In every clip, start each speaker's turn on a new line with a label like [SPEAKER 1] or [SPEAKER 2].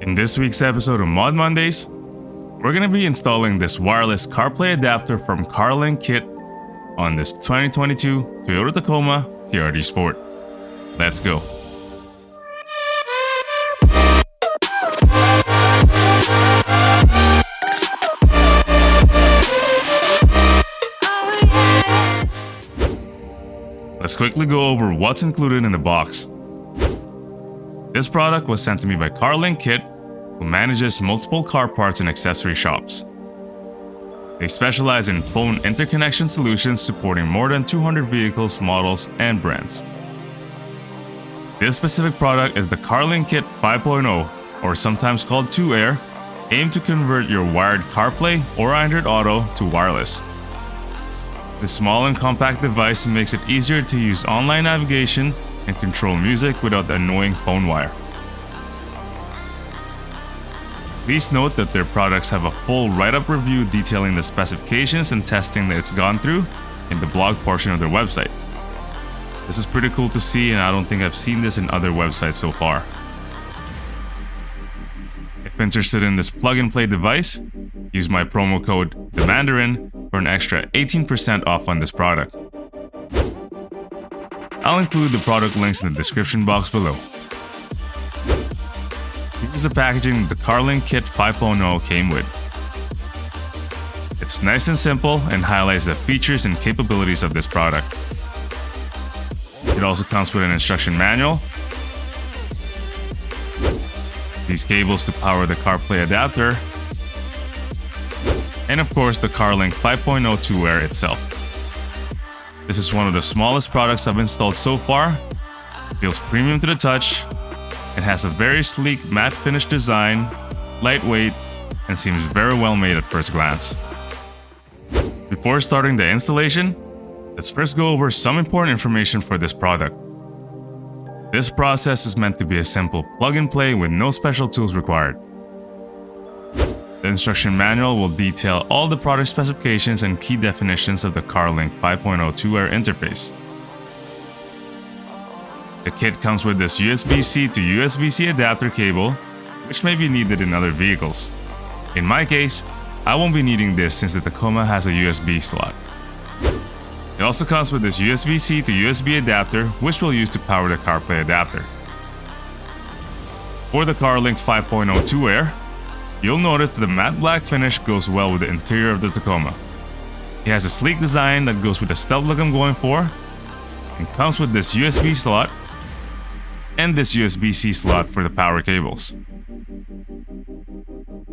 [SPEAKER 1] In this week's episode of Mod Mondays, we're going to be installing this wireless CarPlay adapter from CARLINK KIT on this 2022 Toyota Tacoma TRD Sport. Let's go. Let's quickly go over what's included in the box. This product was sent to me by CARLINK KIT, who manages multiple car parts and accessory shops. They specialize in phone interconnection solutions supporting more than 200 vehicles, models, and brands. This specific product is the Carlinkit 5.0, or sometimes called 2air, aimed to convert your wired CarPlay or Android Auto to wireless. This small and compact device makes it easier to use online navigation and control music without the annoying phone wire. Please note that their products have a full write-up review detailing the specifications and testing that it's gone through in the blog portion of their website. This is pretty cool to see, and I don't think I've seen this in other websites so far. If interested in this plug-and-play device, use my promo code theManDIYrin for an extra 18% off on this product. I'll include the product links in the description box below. Here's the packaging the CARLINK KIT 5.0 came with. It's nice and simple and highlights the features and capabilities of this product. It also comes with an instruction manual, these cables to power the CarPlay adapter, and of course the CARLINK 5.0 2air itself. This is one of the smallest products I've installed so far. It feels premium to the touch. It has a very sleek matte finish design, lightweight, and seems very well made at first glance. Before starting the installation, let's first go over some important information for this product. This process is meant to be a simple plug and play with no special tools required. The instruction manual will detail all the product specifications and key definitions of the CARLINK 5.0 2air interface. The kit comes with this USB-C to USB-C adapter cable, which may be needed in other vehicles. In my case, I won't be needing this since the Tacoma has a USB slot. It also comes with this USB-C to USB adapter, which we'll use to power the CarPlay adapter. For the CARLINK 5.0 2air, you'll notice that the matte black finish goes well with the interior of the Tacoma. It has a sleek design that goes with the stealth look I'm going for, and comes with this USB slot and this USB-C slot for the power cables.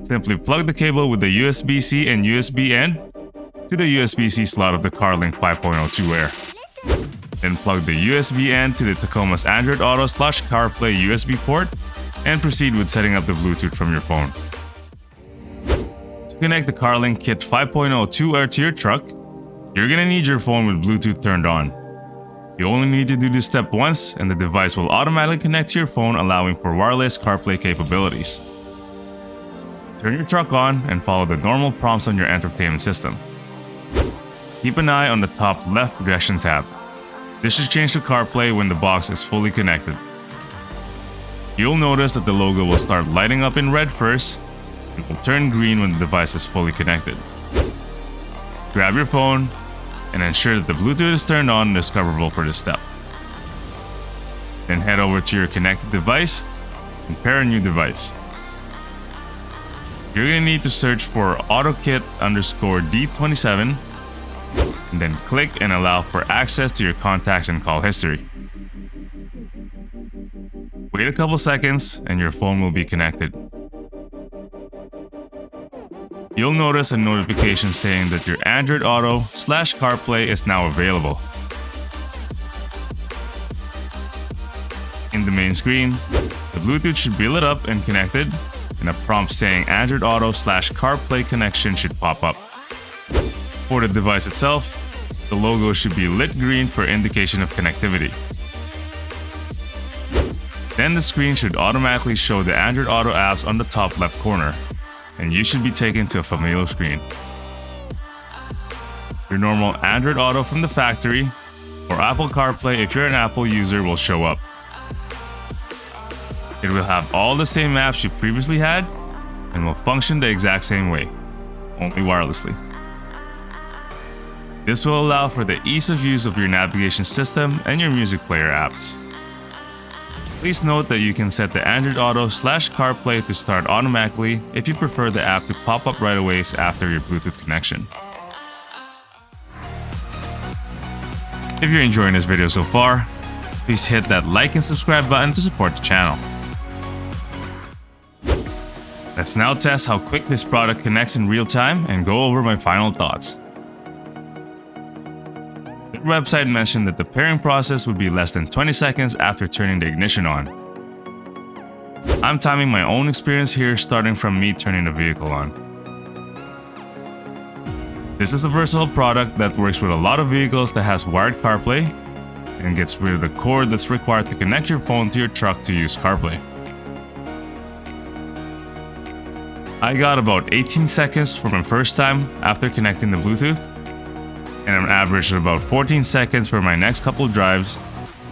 [SPEAKER 1] Simply plug the cable with the USB-C and USB end to the USB-C slot of the CARLINK 5.0 2air. Then plug the USB end to the Tacoma's Android Auto / CarPlay USB port and proceed with setting up the Bluetooth from your phone. To connect the CARLINK KIT 5.0 2air to your truck, you're gonna need your phone with Bluetooth turned on. You only need to do this step once and the device will automatically connect to your phone, allowing for wireless CarPlay capabilities. Turn your truck on and follow the normal prompts on your entertainment system. Keep an eye on the top left projection tab. This should change to CarPlay when the box is fully connected. You'll notice that the logo will start lighting up in red first and will turn green when the device is fully connected. Grab your phone and ensure that the Bluetooth is turned on and discoverable for this step. Then head over to your connected device and pair a new device. You're going to need to search for AutoKit_D27 and then click and allow for access to your contacts and call history. Wait a couple seconds and your phone will be connected. You'll notice a notification saying that your Android Auto / CarPlay is now available. In the main screen, the Bluetooth should be lit up and connected, and a prompt saying Android Auto / CarPlay connection should pop up. For the device itself, the logo should be lit green for indication of connectivity. Then the screen should automatically show the Android Auto apps on the top left corner, and you should be taken to a familiar screen. Your normal Android Auto from the factory, or Apple CarPlay if you're an Apple user, will show up. It will have all the same apps you previously had and will function the exact same way, only wirelessly. This will allow for the ease of use of your navigation system and your music player apps. Please note that you can set the Android Auto / Carplay to start automatically if you prefer the app to pop up right away after your Bluetooth connection. If you're enjoying this video so far, please hit that like and subscribe button to support the channel. Let's now test how quick this product connects in real time and go over my final thoughts. The website mentioned that the pairing process would be less than 20 seconds after turning the ignition on. I'm timing my own experience here, starting from me turning the vehicle on. This is a versatile product that works with a lot of vehicles that has wired CarPlay and gets rid of the cord that's required to connect your phone to your truck to use CarPlay. I got about 18 seconds for my first time after connecting the Bluetooth, and an average of about 14 seconds for my next couple drives,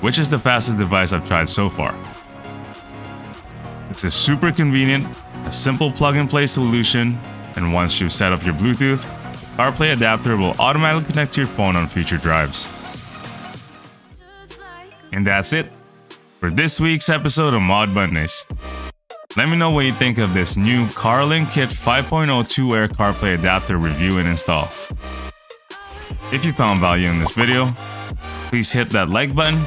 [SPEAKER 1] which is the fastest device I've tried so far. It's a super convenient, a simple plug-and-play solution, and once you've set up your Bluetooth, the CarPlay adapter will automatically connect to your phone on future drives. And that's it for this week's episode of Mod Mondays. Let me know what you think of this new Carlinkit 5.0 2air CarPlay adapter review and install. If you found value in this video, please hit that like button,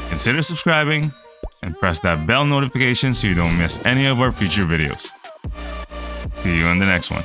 [SPEAKER 1] consider subscribing, and press that bell notification so you don't miss any of our future videos. See you in the next one.